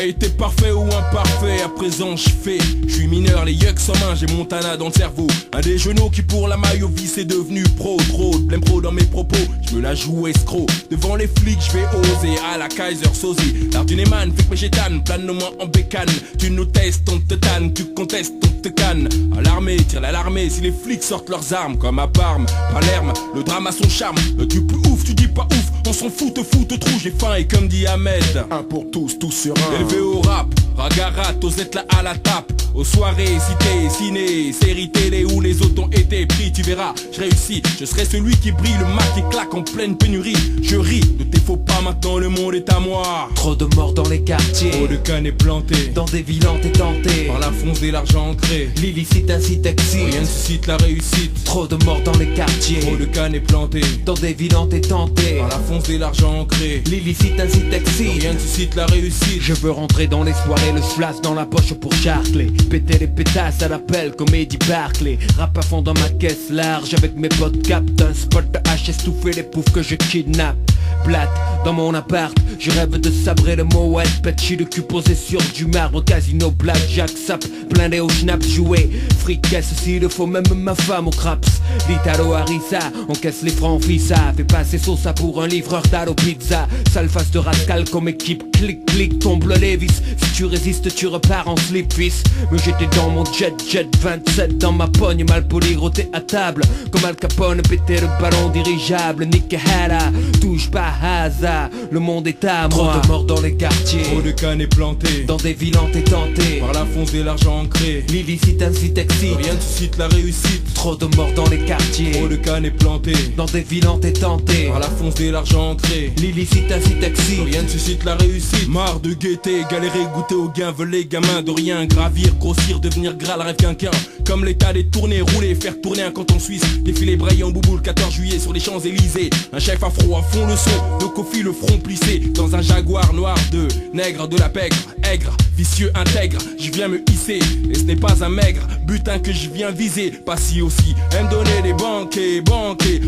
a été parfait ou imparfait, à présent je fais. Je suis mineur, les yucks en main, j'ai Montana dans le cerveau. Un des genoux qui pour la maille au vice est devenu pro. Trop de blême pro dans mes propos, je me la joue escroc. Devant les flics je vais oser, à la Kaiser Sozy. L'art du Neyman fait que mes gétanes, plane-moi en bécane. Tu nous testes, on te tanne, tu contestes, on te canne. À l'armée, tire l'alarmée, si les flics sortent leurs armes. Comme à Parme, Palerme, le drame a son charme. Tu plus ouf, tu dis pas ouf, on s'en fout, te trou. J'ai faim et comme dit Ahmed, un pour tous, tous sur un. Élevé au rap, ragarat, aux êtes là à la tape. Aux soirées, cités, ciné, séries télé où les autres ont été pris. Tu verras, je réussis, je serai celui qui brille. Le Mac qui claque en pleine pénurie. Je ris de tes faux pas, maintenant le monde est à moi. Trop de morts dans les quartiers, trop de cannes plantées dans des villes tentées par la fonce et l'argent ancré. L'illicite incite excite, rien ne suscite la réussite. Trop de morts dans les quartiers, trop de cannes plantées dans des villes tentées par la fonce et l'argent ancré. L'illicite incite excite, rien ne suscite la réussite. Je veux rentrer dans les soirées, le flash dans la poche pour charcler. Péter les pétasses à l'appel, comédie Barclay. Rap à fond dans ma caisse large avec mes potes captent un spot de hache, estouffé les poufs que je kidnappe. Plate dans mon appart, je rêve de sabrer le Moet. Patchy le cul posé sur du marbre, casino, blackjack, sap, blindé au schnapp, joué. Fricasse s'il le faut, même ma femme au craps. L'Italo Harissa, on caisse les francs fissa. Fait passer Sosa pour un livreur d'Alo Pizza. Sale face de rascal comme équipe, clic clic, tombe le Lévis. Si tu résistes tu repars en slip fils. Me jeter dans mon jet 27 dans ma pogne, mal poli, roté à table. Comme Al Capone, péter le ballon dirigeable. Nick Hara, touche pas hasard, le monde est à moi. Trop de morts dans les quartiers, trop de cannes plantées dans des villes tentées par la fonce et l'argent ancré. L'illicite incite excite, rien ne suscite la réussite. Trop de morts dans les quartiers, trop de cannes plantées dans des villes tentées par la fonce et l'argent ancré. L'illicite incite excite, rien ne suscite la réussite. Marre de guetter, galérer, goûter au gain, voler gamin de rien, gravir, grossir, devenir gras, le rêve qu'un. Comme l'état des tournées, rouler, faire tourner un canton suisse. Défiler braillé en boubou le 14 juillet sur les Champs-Élysées. Un chef afro à fond le son, de Kofi le front plissé. Dans un jaguar noir de nègre, de la pègre, aigre, vicieux, intègre. Je viens me hisser, et ce n'est pas un maigre butin que je viens viser. Pas si aussi, aime donner des banquets,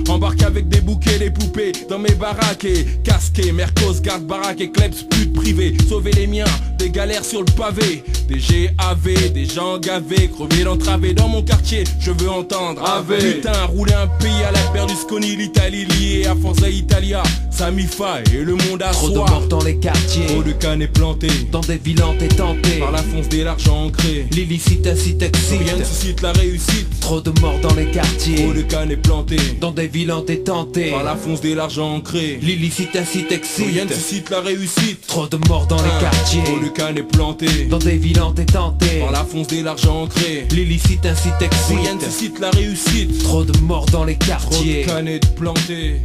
embarque avec des bouquets, des poupées dans mes baraques. Casqué, Mercos, garde baraque et kleps, pute privée. Sauver les miens, des galères sur le pavé. Des GAV, des gens gavés, crevés d'entraver dans mon quartier. Je veux entendre Ave. Putain, rouler un pays à la Berlusconi, l'Italie liée à Forza Italia. Samifa et le monde à trop soi. De morts dans les quartiers, trop de cannes plantées dans des villes tentées par la fonce et l'argent ancré. L'illicite incite excite, rien ne suscite la réussite. Trop de morts dans les quartiers, trop de cannes plantées dans des villes tentées par la fonce et l'argent ancré. L'illicite incite excite, rien ne suscite la réussite. Trop de morts dans les quartiers, trop de cannes plantées dans des villes tentées par la fonce et l'argent ancré. L'illicite incite excite, rien ne suscite la réussite. Trop de morts dans les quartiers, trop de cannes plantées.